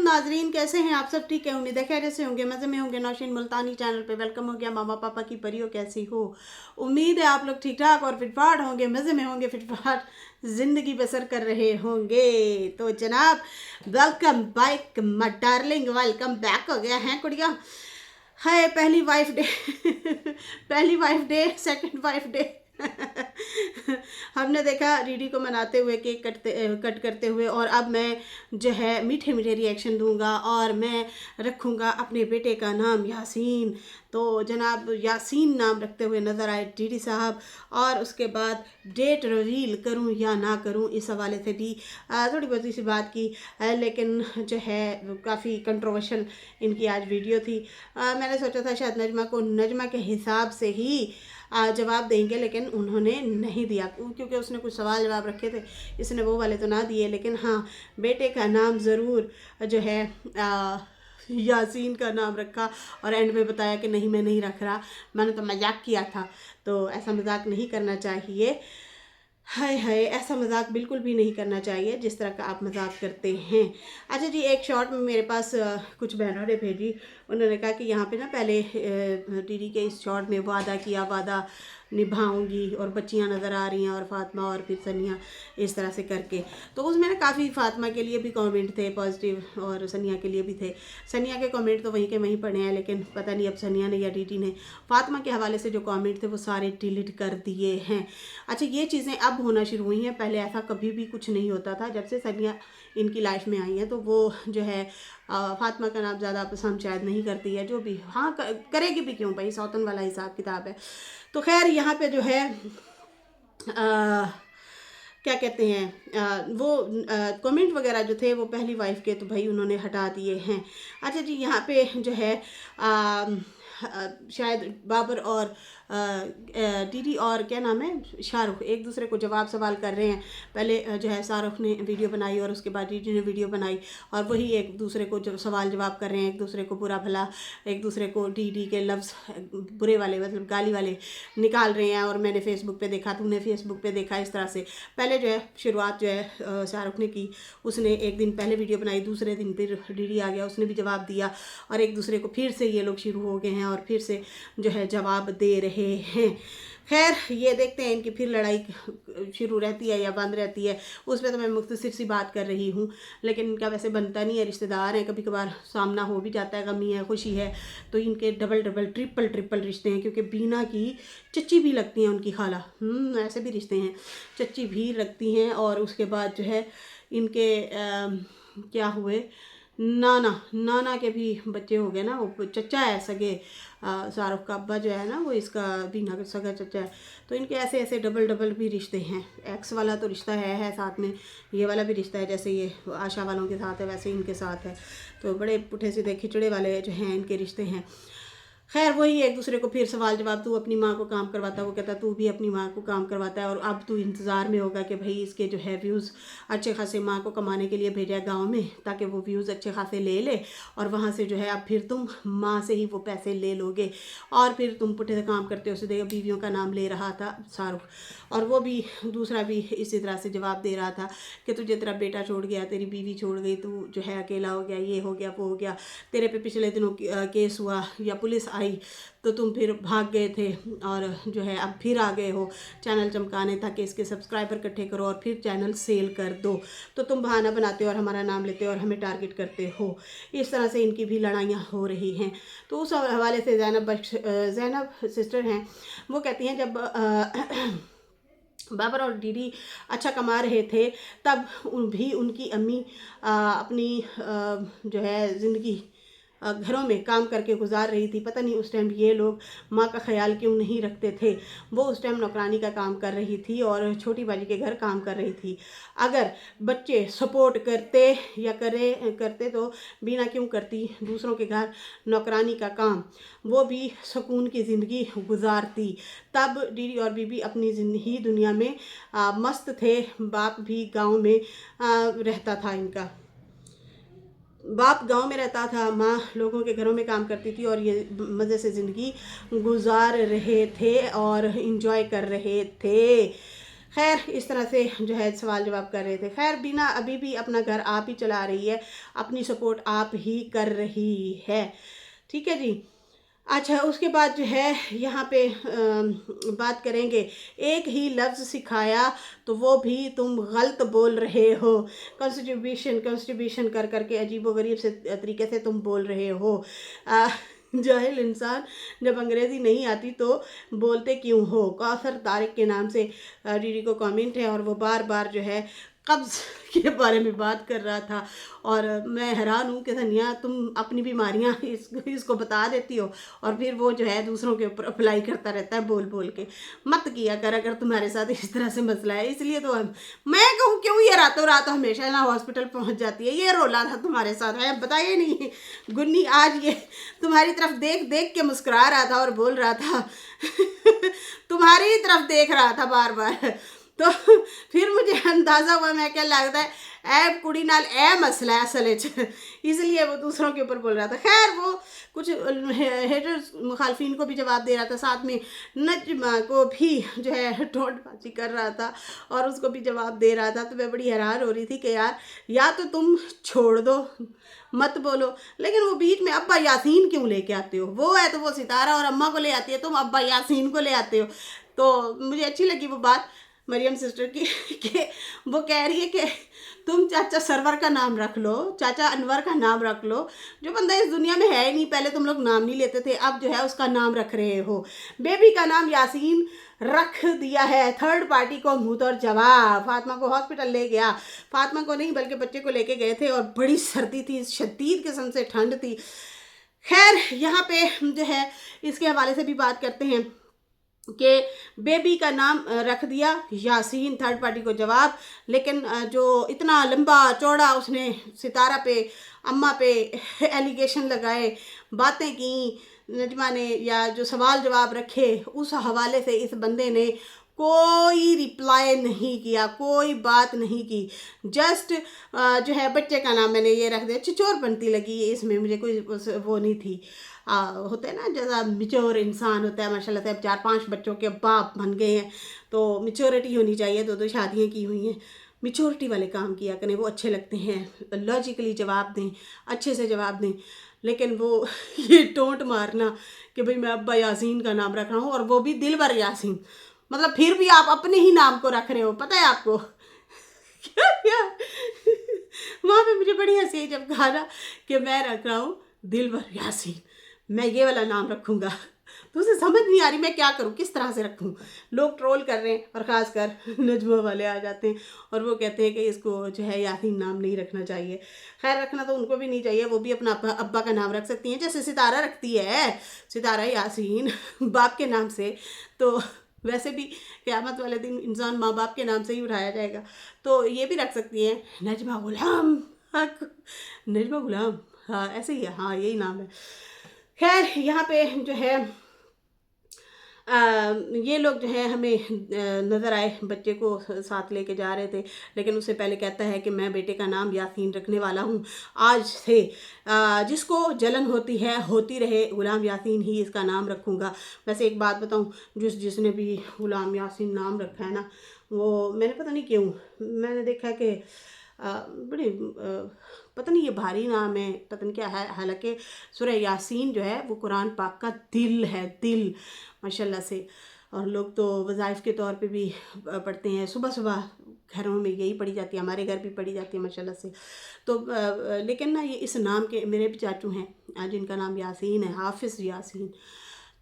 नाजरीन, कैसे हैं आप सब? ठीक है, उम्मीद है खैरियत से होंगे, मज़े में होंगे। नौशीन मुल्तानी चैनल पे वेलकम हो गया। मामा पापा की परियों, कैसी हो? उम्मीद है आप लोग ठीक ठाक और फिटफाट होंगे, मज़े में होंगे, फिटफाट ज़िंदगी बसर कर रहे होंगे। तो जनाब, welcome back my darling, welcome back हो गया है कुड़िया। है पहली वाइफ डे पहली wife day, second wife day हमने देखा डीडी को मनाते हुए, केक कट करते हुए, और अब मैं जो है मीठे मीठे रिएक्शन दूंगा और मैं रखूंगा अपने बेटे का नाम यासीन। तो जनाब, यासीन नाम रखते हुए नज़र आए डीडी साहब, और उसके बाद डेट रिवील करूं या ना करूं, इस हवाले से भी थोड़ी बहुत सी बात की, लेकिन जो है काफ़ी कंट्रोवर्शियल इनकी आज वीडियो थी। मैंने सोचा था शायद नजमा के हिसाब से ही जवाब देंगे, लेकिन उन्होंने नहीं दिया क्योंकि उसने कुछ सवाल जवाब रखे थे, इसने वो वाले तो ना दिए। लेकिन हाँ, बेटे का नाम ज़रूर जो है यासीन का नाम रखा, और एंड में बताया कि नहीं, मैं नहीं रख रहा, मैंने तो मजाक किया था। तो ऐसा मजाक नहीं करना चाहिए, हाय हाय, ऐसा मजाक बिल्कुल भी नहीं करना चाहिए जिस तरह का आप मजाक करते हैं। अच्छा जी, एक शॉर्ट में मेरे पास कुछ बहनों ने भेजी। उन्होंने कहा कि यहाँ पे ना पहले दीदी के इस शॉर्ट में वादा किया, वादा निभाऊंगी, और बच्चियाँ नज़र आ रही हैं, और फातिमा और फिर सनिया, इस तरह से करके। तो उसमें ना काफ़ी फातिमा के लिए भी कमेंट थे पॉजिटिव, और सनिया के लिए भी थे। सनिया के कमेंट तो वहीं के वहीं पड़े हैं, लेकिन पता नहीं अब सनिया ने या डीडी ने फातिमा के हवाले से जो कमेंट थे वो सारे डिलीट कर दिए हैं। अच्छा, ये चीज़ें अब होना शुरू हुई हैं, पहले ऐसा कभी भी कुछ नहीं होता था। जब से सनिया इनकी लाइफ में आई है तो वो जो है फातिमा का नाम ज़्यादा पसंद शायद नहीं करती है, जो भी, हाँ करेगी भी क्यों भाई, सौतन वाला हिसाब किताब है। तो खैर, यहाँ पे जो है क्या कहते हैं, वो कमेंट वगैरह जो थे वो पहली वाइफ के तो भाई उन्होंने हटा दिए हैं। अच्छा जी, यहाँ पे जो है शायद बाबर और दीदी और क्या नाम है, शाहरुख, एक दूसरे को जवाब सवाल कर रहे हैं। पहले जो है शाहरुख ने वीडियो बनाई, और उसके बाद दीदी ने वीडियो बनाई, और वही एक दूसरे को जो सवाल जवाब कर रहे हैं, एक दूसरे को बुरा भला, एक दूसरे को दीदी के लफ्ज़ बुरे वाले, मतलब गाली वाले निकाल रहे हैं। और मैंने फेसबुक पे देखा, तुमने फेसबुक पे देखा, इस तरह से पहले जो है शुरुआत जो है शाहरुख ने की। उसने एक दिन पहले वीडियो बनाई, दूसरे दिन फिर दीदी आ गया, उसने भी जवाब दिया, और एक दूसरे को फिर से ये लोग शुरू हो गए हैं और फिर से जो है जवाब दे रहे हैं। खैर, ये देखते हैं इनकी फिर लड़ाई शुरू रहती है या बंद रहती है, उस पर तो मैं मुख्तसर सी बात कर रही हूँ। लेकिन इनका वैसे बनता नहीं है, रिश्तेदार हैं, कभी कभार सामना हो भी जाता है, गमी है, खुशी है, तो इनके डबल डबल ट्रिपल रिश्ते हैं। क्योंकि बीना की चच्ची भी लगती हैं उनकी खाला, ऐसे भी रिश्ते हैं, चच्ची भी लगती हैं। और उसके बाद जो है इनके क्या हुए, नाना के भी बच्चे हो गए ना, वो चचा है सगे, शाहरुख का अब्बा जो है ना, वो इसका बीना का सगा चचा है। तो इनके ऐसे ऐसे डबल भी रिश्ते हैं। एक्स वाला तो रिश्ता है साथ में, ये वाला भी रिश्ता है, जैसे ये आशा वालों के साथ है वैसे इनके साथ है। तो बड़े पुठे सीधे खिचड़े वाले जो हैं इनके रिश्ते हैं। खैर, वही एक दूसरे को फिर सवाल जवाब, तू अपनी माँ को काम करवाता, वो कहता तू भी अपनी माँ को काम करवाता है, और अब तू इंतज़ार में होगा कि भाई इसके जो है व्यूज़ अच्छे खासे, माँ को कमाने के लिए भेजा गांव में ताकि वो व्यूज़ अच्छे खासे ले ले, और वहाँ से जो है अब फिर तुम माँ से ही वो पैसे ले लोगे, और फिर तुम पुठे से काम करते हो। सीधे बीवियों का नाम ले रहा था शाहरुख, और वो भी दूसरा भी इसी तरह से जवाब दे रहा था कि तुझे तेरा बेटा छोड़ गया, तेरी बीवी छोड़ गई, तू जो है अकेला हो गया, ये हो गया, वो हो गया, तेरे पे पिछले दिनों केस हुआ या पुलिस आई तो तुम फिर भाग गए थे, और जो है अब फिर आ गए हो चैनल चमकाने ताकि इसके सब्सक्राइबर इकट्ठे करो और फिर चैनल सेल कर दो। तो तुम बहाना बनाते हो और हमारा नाम लेते हो और हमें टारगेट करते हो। इस तरह से इनकी भी लड़ाइयाँ हो रही हैं। तो उस हवाले से ज़ैनब सिस्टर हैं, वो कहती हैं जब बाबर और दीदी अच्छा कमा रहे थे तब भी उनकी अम्मी अपनी जो है ज़िंदगी घरों में काम करके गुजार रही थी। पता नहीं उस टाइम ये लोग माँ का ख्याल क्यों नहीं रखते थे। वो उस टाइम नौकरानी का काम कर रही थी और छोटी बाजी के घर काम कर रही थी। अगर बच्चे सपोर्ट करते या करते तो बीना क्यों करती दूसरों के घर नौकरानी का काम, वो भी सुकून की ज़िंदगी गुजारती। तब दीदी और बीबी अपनी ही दुनिया में मस्त थे। बाप भी गाँव में रहता था, इनका बाप गांव में रहता था, माँ लोगों के घरों में काम करती थी, और ये मज़े से ज़िंदगी गुजार रहे थे और इन्जॉय कर रहे थे। खैर इस तरह से जो है सवाल जवाब कर रहे थे। खैर बीना अभी भी अपना घर आप ही चला रही है, अपनी सपोर्ट आप ही कर रही है, ठीक है जी। अच्छा उसके बाद जो है यहाँ पे बात करेंगे, एक ही लफ्ज़ सिखाया तो वो भी तुम गलत बोल रहे हो, कॉन्स्टिट्यूशन कर करके अजीबोगरीब से तरीके से तुम बोल रहे हो। जाहिल इंसान, जब अंग्रेज़ी नहीं आती तो बोलते क्यों हो। कौसर तारिक के नाम से डीडी को कमेंट है और वो बार बार जो है कब्ज़ के बारे में बात कर रहा था। और मैं हैरान हूँ कि धनिया तुम अपनी बीमारियाँ इसको बता देती हो और फिर वो जो है दूसरों के ऊपर अप्लाई करता रहता है बोल बोल के। मत किया कर अगर तुम्हारे साथ इस तरह से मसला है। इसलिए तो मैं कहूँ क्यों ये रातों रात हमेशा ना हॉस्पिटल पहुँच जाती है। ये रोला था तुम्हारे साथ है, बताइए नहीं। गुन्नी आज ये तुम्हारी तरफ देख देख के मुस्कुरा रहा था और बोल रहा था तुम्हारी तरफ देख रहा था बार बार। तो फिर मुझे अंदाज़ा हुआ, मैं क्या लगता है ऐ कुड़ी नाल ए मसला है असल इसलिए वो दूसरों के ऊपर बोल रहा था। खैर वो कुछ हेटर्स मुखालफिन को भी जवाब दे रहा था, साथ में नजमा को भी जो है टोंटबाजी कर रहा था और उसको भी जवाब दे रहा था। तो मैं बड़ी हैरान हो रही थी कि यार या तो तुम छोड़ दो मत बोलो, लेकिन वो बीच में अब्बा यासीन क्यों लेके आते हो। वो है तो वो सितारा और अम्मा को ले आती है, तुम अब्बा यासीन को ले आते हो। तो मुझे अच्छी लगी वो बात मरियम सिस्टर की कि वो कह रही है कि तुम चाचा सरवर का नाम रख लो, चाचा अनवर का नाम रख लो, जो बंदा इस दुनिया में है ही नहीं। पहले तुम लोग नाम नहीं लेते थे, अब जो है उसका नाम रख रहे हो। बेबी का नाम यासीन रख दिया है। थर्ड पार्टी को मुँह तोड़ जवाब। फातिमा को हॉस्पिटल ले गया, फातिमा को नहीं बल्कि बच्चे को लेके गए थे और बड़ी सर्दी थी, शदीद किस्म से ठंड थी। खैर यहाँ पे जो है इसके हवाले से भी बात करते हैं कि बेबी का नाम रख दिया यासीन, थर्ड पार्टी को जवाब। लेकिन जो इतना लंबा चौड़ा उसने सितारा पे अम्मा पे एलिगेशन लगाए, बातें की नजमा ने, या जो सवाल जवाब रखे, उस हवाले से इस बंदे ने कोई रिप्लाई नहीं किया, कोई बात नहीं की। जस्ट जो है बच्चे का नाम मैंने ये रख दिया। चिचोर बनती लगी इसमें मुझे, कोई वो नहीं थी। होते हैं ना जैसा मिच्योर इंसान होता है, माशाल्लाह से अब 4-5 बच्चों के बाप बन गए हैं, तो मिच्योरिटी होनी चाहिए। 2-2 शादियाँ की हुई हैं, मिच्योरिटी वाले काम किया करें, वो अच्छे लगते हैं। लॉजिकली जवाब दें, अच्छे से जवाब दें। लेकिन वो ये टोंट मारना कि भाई मैं अब्बा यासीन का नाम रख रहा हूँ, और वो भी दिलबर यासीन, मतलब फिर भी आप अपने ही नाम को रख रहे हो, पता है आपको। क्या क्या वहाँ पे मुझे बड़ी हंसी जब कहा ना कि मैं रख रहा हूँ दिलबर यासीन, मैं ये वाला नाम रखूँगा। तो उसे समझ नहीं आ रही मैं क्या करूँ, किस तरह से रखूँ। लोग ट्रोल कर रहे हैं और ख़ासकर नजमा वाले आ जाते हैं और वो कहते हैं कि इसको जो है यासीन नाम नहीं रखना चाहिए। खैर रखना तो उनको भी नहीं चाहिए, वो भी अपना अब्बा का नाम रख सकती हैं, जैसे सितारा रखती है, सितारा यासीन बाप के नाम से। तो वैसे भी क़यामत वाले दिन इंसान माँ बाप के नाम से ही उठाया जाएगा, तो ये भी रख सकती हैं नजमा गुलाम। नजमा गुलाम, हाँ ऐसे ही है, हाँ यही नाम है। खैर यहाँ पे जो है ये लोग जो है हमें नज़र आए, बच्चे को साथ लेके जा रहे थे, लेकिन उससे पहले कहता है कि मैं बेटे का नाम यासीन रखने वाला हूँ आज से। जिसको जलन होती है होती रहे, गुलाम यासीन ही इसका नाम रखूँगा। वैसे एक बात बताऊँ, जिसने भी गुलाम यासीन नाम रखा है ना, वो मैंने पता नहीं क्यों मैंने देखा कि बड़े पता नहीं ये भारी नाम है, पता नहीं क्या है। हालांकि सूरह यासीन जो है वो कुरान पाक का दिल है, दिल माशाल्लाह से। और लोग तो वज़ाइफ के तौर पे भी पढ़ते हैं, सुबह सुबह घरों में यही पढ़ी जाती है, हमारे घर भी पढ़ी जाती है माशाल्लाह से। तो लेकिन ना ये इस नाम के मेरे भी चाचू हैं जिनका नाम यासीन है, हाफिज़ यासीन।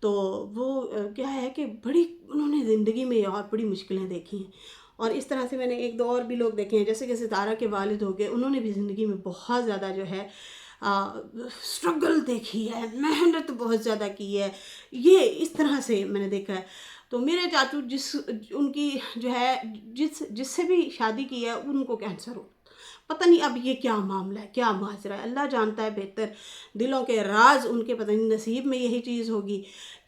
तो वो क्या है कि बड़ी उन्होंने ज़िंदगी में और बड़ी मुश्किलें देखी हैं, और इस तरह से मैंने एक दो और भी लोग देखे हैं, जैसे कि सितारा के वालिद हो गए, उन्होंने भी ज़िंदगी में बहुत ज़्यादा जो है स्ट्रगल देखी है, मेहनत बहुत ज़्यादा की है। ये इस तरह से मैंने देखा है। तो मेरे चाचू उनकी जो है जिससे भी शादी की है उनको कैंसर हो, पता नहीं अब ये क्या मामला है, क्या माजरा है, अल्लाह जानता है बेहतर। दिलों के राज उनके पता नहीं नसीब में यही चीज़ होगी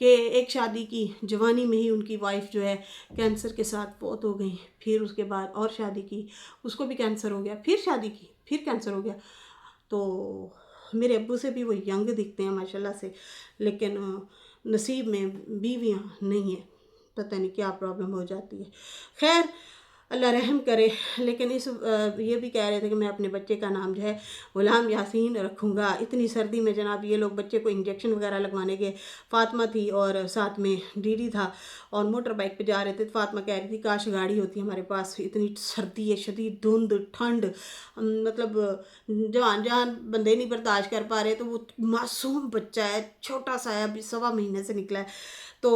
कि एक शादी की जवानी में ही उनकी वाइफ जो है कैंसर के साथ फौत हो गई। फिर उसके बाद और शादी की, उसको भी कैंसर हो गया, फिर शादी की, फिर कैंसर हो गया। तो मेरे अब्बू से भी वो यंग दिखते हैं माशाल्लाह से, लेकिन नसीब में बीवियाँ नहीं है। पता नहीं क्या प्रॉब्लम हो जाती है। खैर अल्लाह रहम करे। लेकिन ये भी कह रहे थे कि मैं अपने बच्चे का नाम जो है गुलाम यासीन रखूँगा। इतनी सर्दी में जनाब ये लोग बच्चे को इंजेक्शन वगैरह लगवाने गए। फातिमा थी और साथ में डीडी था और मोटर बाइक पे जा रहे थे। फातिमा कह रही थी काश गाड़ी होती हमारे पास, इतनी सर्दी है, शदीद धुंध ठंड, मतलब जवान जहान बंदे नहीं बर्दाश्त कर पा रहे। तो वो मासूम बच्चा है, छोटा सा है, अभी 1.25 महीने से निकला है, तो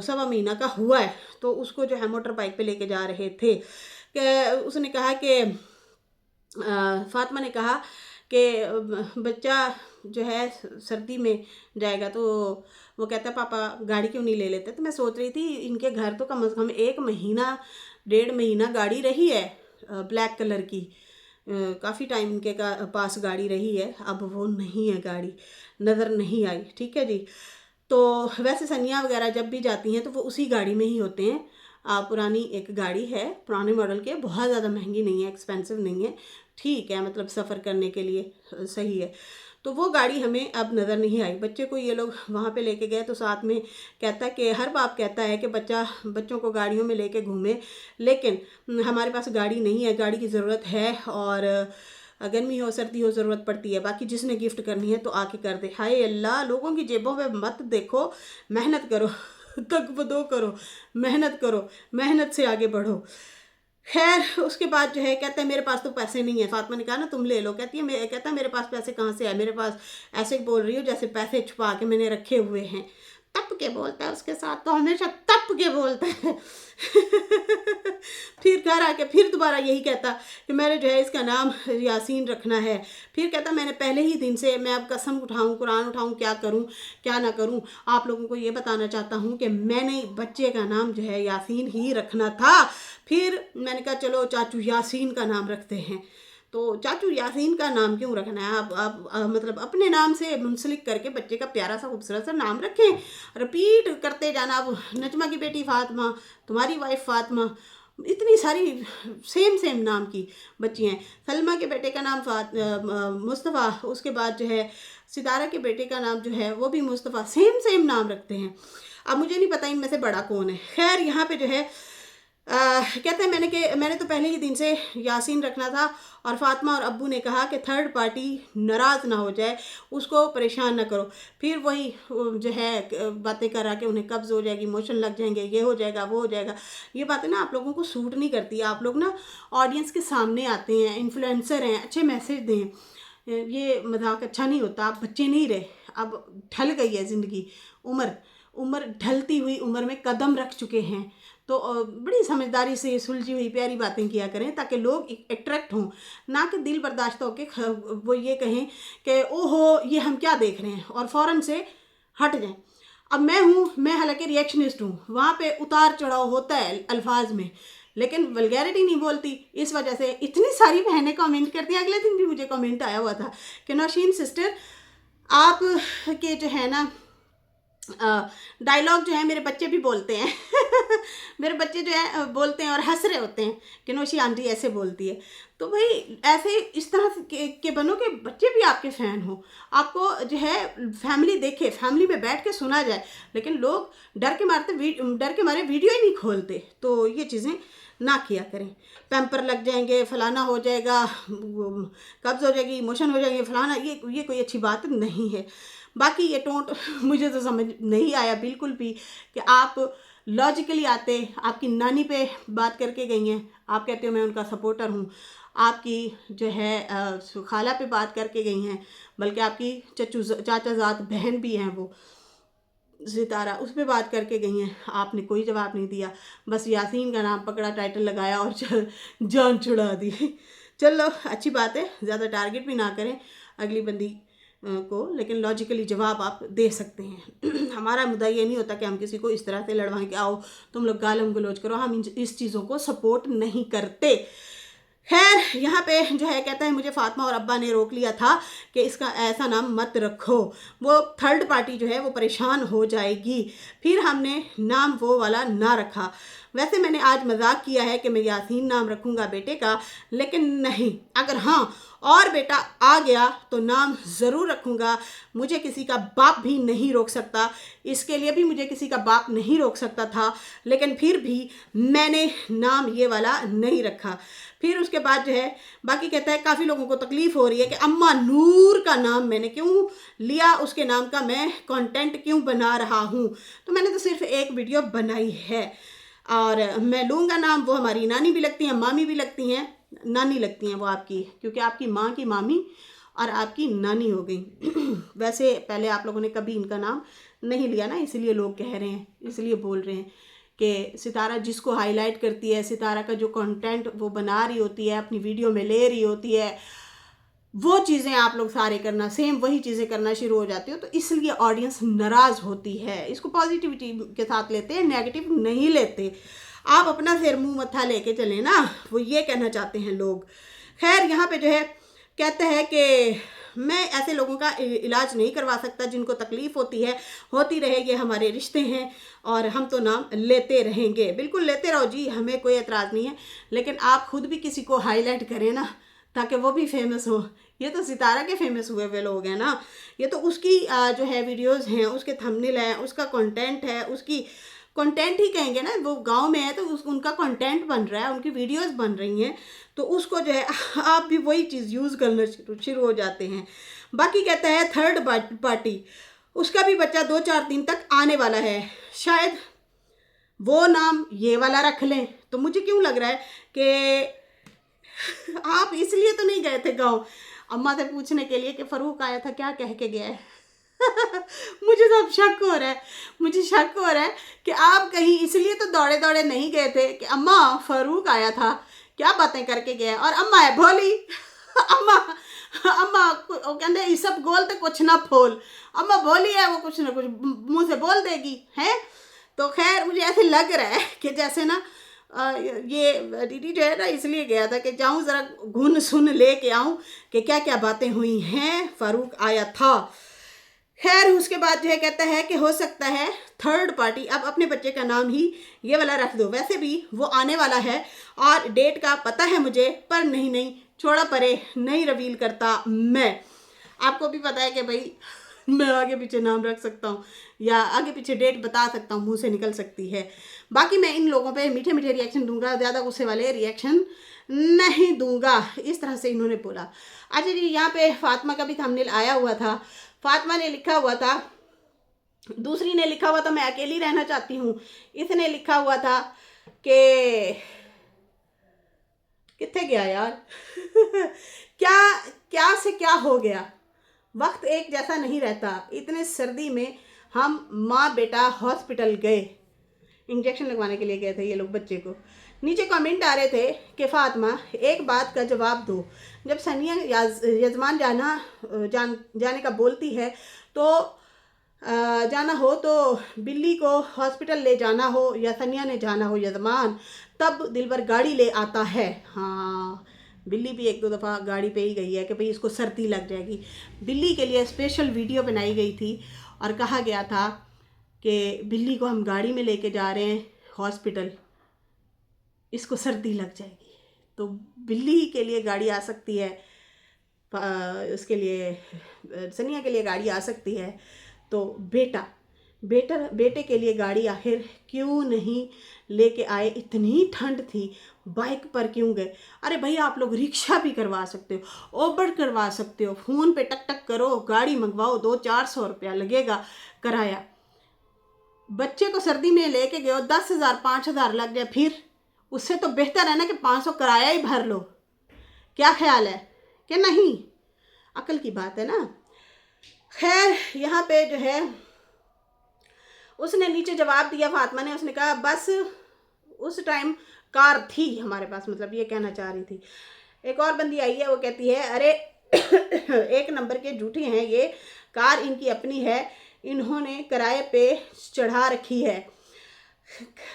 1.25 महीना का हुआ है। तो उसको जो है मोटर बाइक पे लेके जा रहे थे कि उसने कहा कि फातिमा ने कहा कि बच्चा जो है सर्दी में जाएगा। तो वो कहता पापा गाड़ी क्यों नहीं ले लेते। तो मैं सोच रही थी इनके घर तो कम से कम 1 महीना 1.5 महीना गाड़ी रही है ब्लैक कलर की, काफ़ी टाइम इनके पास गाड़ी रही है। अब वो नहीं है, गाड़ी नज़र नहीं आई। ठीक है जी। तो वैसे सनिया वगैरह जब भी जाती हैं तो वो उसी गाड़ी में ही होते हैं। पुरानी एक गाड़ी है, पुराने मॉडल के, बहुत ज़्यादा महंगी नहीं है, एक्सपेंसिव नहीं है, ठीक है, मतलब सफ़र करने के लिए सही है। तो वो गाड़ी हमें अब नज़र नहीं आई। बच्चे को ये लोग वहाँ पे लेके गए तो साथ में कहता है कि हर बाप कहता है कि बच्चों को गाड़ियों में लेके घूमे, लेकिन हमारे पास गाड़ी नहीं है, गाड़ी की ज़रूरत है और गर्मी हो सर्दी हो ज़रूरत पड़ती है। बाकी जिसने गिफ्ट करनी है तो आके कर दे। हाय अल्लाह, लोगों की जेबों में मत देखो, मेहनत करो तकबदो करो, मेहनत करो, मेहनत से आगे बढ़ो। खैर उसके बाद जो है कहता है मेरे पास तो पैसे नहीं है। फातिमा ने कहा ना तुम ले लो। कहता है मेरे पास पैसे कहाँ से आए, मेरे पास ऐसे बोल रही हो जैसे पैसे छुपा के मैंने रखे हुए हैं। तप के बोलता है, उसके साथ तो हमेशा तप के बोलता है फिर घर आके फिर दोबारा यही कहता कि मैंने जो है इसका नाम यासीन रखना है। फिर कहता मैंने पहले ही दिन से, मैं अब कसम उठाऊं, कुरान उठाऊं, क्या करूं क्या ना करूं, आप लोगों को ये बताना चाहता हूं कि मैंने बच्चे का नाम जो है यासीन ही रखना था। फिर मैंने कहा चलो चाचू यासीन का नाम रखते हैं। तो चाचू यासीन का नाम क्यों रखना है, आप मतलब अपने नाम से मुंसलिक करके बच्चे का प्यारा सा खूबसूरत सा नाम रखें, रिपीट करते जाना। अब नजमा की बेटी फातिमा, तुम्हारी वाइफ फातिमा, इतनी सारी सेम नाम की बच्ची हैं। सलमा के बेटे का नाम मुस्तफ़ा, उसके बाद जो है सितारा के बेटे का नाम जो है वो भी मुस्तफ़ा, सेम नाम रखते हैं। अब मुझे नहीं पता इनमें से बड़ा कौन है। खैर यहाँ पे जो है कहते हैं मैंने तो पहले ही दिन से यासीन रखना था और फातिमा और अब्बू ने कहा कि थर्ड पार्टी नाराज़ ना हो जाए, उसको परेशान ना करो। फिर वही जो है बातें करा के उन्हें कब्ज़ हो जाएगी, मोशन लग जाएंगे, ये हो जाएगा वो हो जाएगा। ये बातें ना आप लोगों को सूट नहीं करती। आप लोग ना ऑडियंस के सामने आते हैं, इन्फ्लुएंसर हैं, अच्छे मैसेज दें, ये मजाक अच्छा नहीं होता। आप बच्चे नहीं रहे, अब ढल गई है ज़िंदगी, उम्र ढलती हुई उम्र में कदम रख चुके हैं। तो बड़ी समझदारी से सुलझी हुई प्यारी बातें किया करें ताकि लोग अट्रैक्ट हों, ना कि दिल बर्दाश्त होके वो ये कहें कि ओहो ये हम क्या देख रहे हैं और फ़ौरन से हट जाएं। अब मैं हालांकि रिएक्शनिस्ट हूँ, वहाँ पे उतार चढ़ाव होता है अल्फाज में, लेकिन वल्गैरिटी नहीं बोलती। इस वजह से इतनी सारी बहनें कमेंट करती हैं। अगले दिन भी मुझे कमेंट आया हुआ था कि नौशीन सिस्टर आप के जो है ना डायलॉग जो है मेरे बच्चे भी बोलते हैं मेरे बच्चे जो है बोलते हैं और हंस रहे होते हैं कि नौशी आंटी ऐसे बोलती है। तो भाई ऐसे इस तरह के बनो कि बच्चे भी आपके फ़ैन हो, आपको जो है फैमिली देखे, फैमिली में बैठ के सुना जाए। लेकिन लोग डर के मारे वीडियो ही नहीं खोलते। तो ये चीज़ें ना किया करें। पैम्पर लग जाएंगे, फलाना हो जाएगा, कब्ज़ हो जाएगी, इमोशन हो जाएगी, फलाना, ये कोई अच्छी बात नहीं है। बाकी ये टोंट मुझे तो समझ नहीं आया बिल्कुल भी कि आप लॉजिकली आते, आपकी नानी पे बात करके गई हैं, आप कहते हो मैं उनका सपोर्टर हूँ, आपकी जो है खाला पे बात करके गई हैं, बल्कि आपकी चाचाजाद बहन भी हैं वो सितारा, उस पर बात करके गई हैं, आपने कोई जवाब नहीं दिया। बस यासीन का नाम पकड़ा, टाइटल लगाया और जान छुड़ा दी। चलो अच्छी बात है, ज़्यादा टारगेट भी ना करें अगली बंदी को, लेकिन लॉजिकली जवाब आप दे सकते हैं। हमारा मुद्दा ये नहीं होता कि हम किसी को इस तरह से लड़वाएं कि आओ तुम लोग गालम गलोच करो, हम इस चीज़ों को सपोर्ट नहीं करते। खैर यहाँ पे जो है कहता है मुझे फातिमा और अब्बा ने रोक लिया था कि इसका ऐसा नाम मत रखो, वो थर्ड पार्टी जो है वो परेशान हो जाएगी, फिर हमने नाम वो वाला ना रखा। वैसे मैंने आज मजाक किया है कि मैं यासीन नाम रखूँगा बेटे का, लेकिन नहीं, अगर हाँ और बेटा आ गया तो नाम ज़रूर रखूँगा। मुझे किसी का बाप भी नहीं रोक सकता, इसके लिए भी मुझे किसी का बाप नहीं रोक सकता था, लेकिन फिर भी मैंने नाम ये वाला नहीं रखा। फिर उसके बाद जो है बाकी कहता है काफ़ी लोगों को तकलीफ़ हो रही है कि अम्मा नूर का नाम मैंने क्यों लिया, उसके नाम का मैं कंटेंट क्यों बना रहा हूँ। तो मैंने तो सिर्फ एक वीडियो बनाई है और मैं लूँगा नाम। वो हमारी नानी भी लगती हैं, मामी भी लगती हैं, नानी लगती हैं वो आपकी, क्योंकि आपकी माँ की मामी और आपकी नानी हो गई। वैसे पहले आप लोगों ने कभी इनका नाम नहीं लिया ना, इसलिए लोग कह रहे हैं, इसलिए बोल रहे हैं कि सितारा जिसको हाईलाइट करती है, सितारा का जो कंटेंट वो बना रही होती है, अपनी वीडियो में ले रही होती है, वो चीज़ें आप लोग सारे करना, सेम वही चीज़ें करना शुरू हो जाती हो, तो इसलिए ऑडियंस नाराज़ होती है। इसको पॉजिटिविटी के साथ लेते हैं, नेगेटिव नहीं लेते। आप अपना सिर मुंह मत्था लेके चलें ना, वो ये कहना चाहते हैं लोग। खैर यहाँ पे जो है कहते हैं कि मैं ऐसे लोगों का इलाज नहीं करवा सकता जिनको तकलीफ़ होती है, होती रहे, ये हमारे रिश्ते हैं और हम तो नाम लेते रहेंगे। बिल्कुल लेते रहो जी, हमें कोई एतराज़ नहीं है, लेकिन आप खुद भी किसी को हाईलाइट करें ना, ताकि वो भी फेमस हो। ये तो सितारा के फेमस हुए हुए लोग हैं ना, ये तो उसकी जो है वीडियोस हैं, उसके थंबनेल हैं, उसका कंटेंट है, उसकी कंटेंट ही कहेंगे ना, वो गांव में है तो उनका कंटेंट बन रहा है, उनकी वीडियोस बन रही हैं, तो उसको जो है आप भी वही चीज़ यूज़ करना शुरू हो जाते हैं। बाकी कहता है थर्ड पार्टी, उसका भी बच्चा 2-4 दिन तक आने वाला है, शायद वो नाम ये वाला रख लें। तो मुझे क्यों लग रहा है कि आप इसलिए तो नहीं गए थे गांव अम्मा से पूछने के लिए कि फ़रूक आया था, क्या कह के गया है। मुझे तो अब शक हो रहा है, मुझे शक हो रहा है कि आप कहीं इसलिए तो दौड़े दौड़े नहीं गए थे कि अम्मा फ़रूक आया था, क्या बातें करके गया, और अम्मा है भोली। अम्मा अम्मा वो कहते ये सब गोल तो कुछ ना फोल, अम्मा भोली है, वो कुछ ना कुछ मुँह से बोल देगी है। तो खैर मुझे ऐसे लग रहा है कि जैसे ना ये दीदी जो है ना इसलिए गया था कि जाऊं ज़रा घुन सुन ले के आऊँ कि क्या क्या बातें हुई हैं, फ़ारूक आया था। खैर उसके बाद जो है कहता है कि हो सकता है थर्ड पार्टी, अब अपने बच्चे का नाम ही ये वाला रख दो, वैसे भी वो आने वाला है और डेट का पता है मुझे, पर नहीं छोड़ा परे, नहीं रिवील करता मैं। आपको भी पता है कि भाई मैं आगे पीछे नाम रख सकता हूँ या आगे पीछे डेट बता सकता हूँ, मुंह से निकल सकती है। बाकी मैं इन लोगों पे मीठे मीठे रिएक्शन दूंगा, ज़्यादा गुस्से वाले रिएक्शन नहीं दूंगा, इस तरह से इन्होंने बोला। अच्छा जी, यहाँ पे फातिमा का भी थंबनेल आया हुआ था, फातिमा ने लिखा हुआ था, दूसरी ने लिखा हुआ था मैं अकेली रहना चाहती हूँ, इसने लिखा हुआ था कि कितने गया यार क्या से क्या हो गया, वक्त एक जैसा नहीं रहता। इतने सर्दी में हम माँ बेटा हॉस्पिटल गए, इंजेक्शन लगवाने के लिए गए थे ये लोग बच्चे को। नीचे कमेंट आ रहे थे कि फातिमा एक बात का जवाब दो, जब सनिया यजमान जाने का बोलती है तो जाना हो तो बिल्ली को हॉस्पिटल ले जाना हो या सनिया ने जाना हो यजमान, तब दिलबर गाड़ी ले आता है। हाँ, बिल्ली भी 1-2 दफ़ा गाड़ी पे ही गई है कि भाई इसको सर्दी लग जाएगी। बिल्ली के लिए स्पेशल वीडियो बनाई गई थी और कहा गया था कि बिल्ली को हम गाड़ी में लेके जा रहे हैं हॉस्पिटल, इसको सर्दी लग जाएगी। तो बिल्ली के लिए गाड़ी आ सकती है, उसके लिए सनिया के लिए गाड़ी आ सकती है, तो बेटे के लिए गाड़ी आखिर क्यों नहीं लेके आए। इतनी ठंड थी, बाइक पर क्यों गए। अरे भाई आप लोग रिक्शा भी करवा सकते हो, ओबर करवा सकते हो, फ़ोन पे टक टक करो, गाड़ी मंगवाओ, 200-400 रुपया लगेगा किराया। बच्चे को सर्दी में लेके गए, 10,000-5,000 लग जाए, फिर उससे तो बेहतर है ना कि 500 किराया ही भर लो। क्या ख्याल है कि नहीं? अकल की बात है ना। खैर यहाँ पे जो है उसने नीचे जवाब दिया फातिमा ने, उसने कहा बस उस टाइम कार थी हमारे पास, मतलब ये कहना चाह रही थी। एक और बंदी आई है, वो कहती है अरे 1 नंबर के झूठे हैं ये, कार इनकी अपनी है, इन्होंने किराए पे चढ़ा रखी है,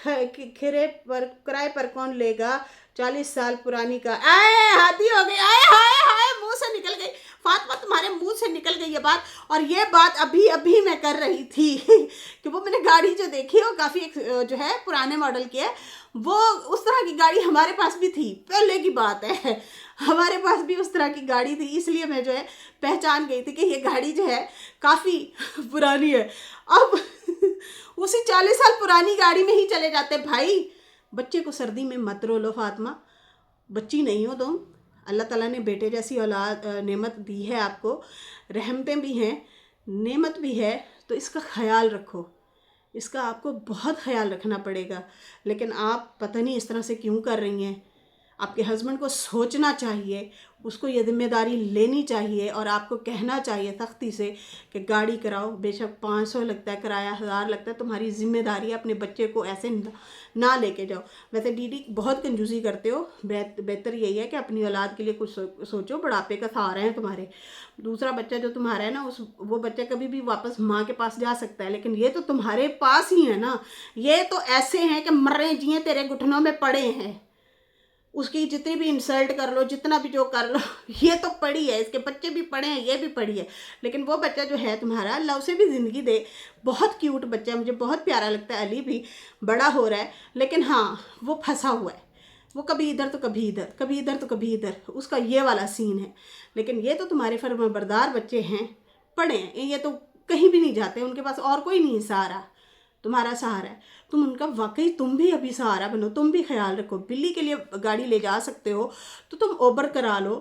किराए पर कौन लेगा, 40 साल पुरानी का, आए हाथी हो गई, आए हाय हाय, मुंह से निकल गई फातिमा, तुम्हारे मुंह से निकल गई ये बात। और ये बात अभी अभी मैं कर रही थी कि वो मैंने गाड़ी जो देखी वो काफ़ी जो है पुराने मॉडल की है। वो उस तरह की गाड़ी हमारे पास भी थी, पहले की बात है, हमारे पास भी उस तरह की गाड़ी थी, इसलिए मैं जो है पहचान गई थी कि ये गाड़ी जो है काफ़ी पुरानी है। अब उसी 40 साल पुरानी गाड़ी में ही चले जाते भाई। बच्चे को सर्दी में मत रोलो फातिमा, बच्ची नहीं हो तुम, अल्लाह ताला ने बेटे जैसी औलाद नेमत दी है आपको, रहमतें भी हैं, नेमत भी है, तो इसका ख्याल रखो, इसका आपको बहुत ख्याल रखना पड़ेगा। लेकिन आप पता नहीं इस तरह से क्यों कर रही हैं। आपके हस्बैंड को सोचना चाहिए, उसको ये जिम्मेदारी लेनी चाहिए और आपको कहना चाहिए सख्ती से कि गाड़ी कराओ, बेशक 500 लगता है किराया, 1000 लगता है, तुम्हारी जिम्मेदारी है, अपने बच्चे को ऐसे ना लेके जाओ। वैसे दीदी बहुत कंजूसी करते हो, बेहतर यही है कि अपनी औलाद के लिए कुछ सोचो, बुढ़ापे का सहारा है तुम्हारे। दूसरा बच्चा जो तुम्हारा है ना, वो बच्चा कभी भी वापस माँ के पास जा सकता है, लेकिन ये तो तुम्हारे पास ही है ना। ये तो ऐसे हैं कि मर्रे जिए तेरे घुटनों में पड़े हैं, उसकी जितनी भी इंसल्ट कर लो, जितना भी जो कर लो, ये तो पड़ी है, इसके बच्चे भी पड़े हैं, ये भी पड़ी है। लेकिन वो बच्चा जो है तुम्हारा, अल्लाह उसे भी ज़िंदगी दे, बहुत क्यूट बच्चा है, मुझे बहुत प्यारा लगता है। अली भी बड़ा हो रहा है, लेकिन हाँ वो फंसा हुआ है, वो कभी इधर तो कभी इधर, कभी इधर तो कभी इधर, उसका ये वाला सीन है। लेकिन ये तो तुम्हारे फर्माबरदार बच्चे हैं, पढ़े हैं, ये तो कहीं भी नहीं जाते, उनके पास और कोई नहीं सहारा, तुम्हारा सहारा है। तुम उनका वाकई, तुम भी अभी सहारा बनो, तुम भी ख्याल रखो। बिल्ली के लिए गाड़ी ले जा सकते हो तो तुम ओबर करा लो,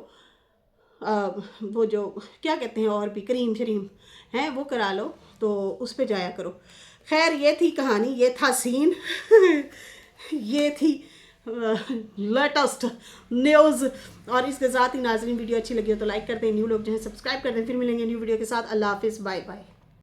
वो जो क्या कहते हैं और भी करीम शरीम हैं वो करा लो, तो उस पे जाया करो। खैर ये थी कहानी, ये था सीन ये थी लेटेस्ट न्यूज़। और इसके साथ ही नाज़रीन वीडियो अच्छी लगी हो तो लाइक कर दें, न्यू लोग जो है सब्सक्राइब कर दें। फिर मिलेंगे न्यू वीडियो के साथ। अल्लाह हाफिज़, बाय बाय।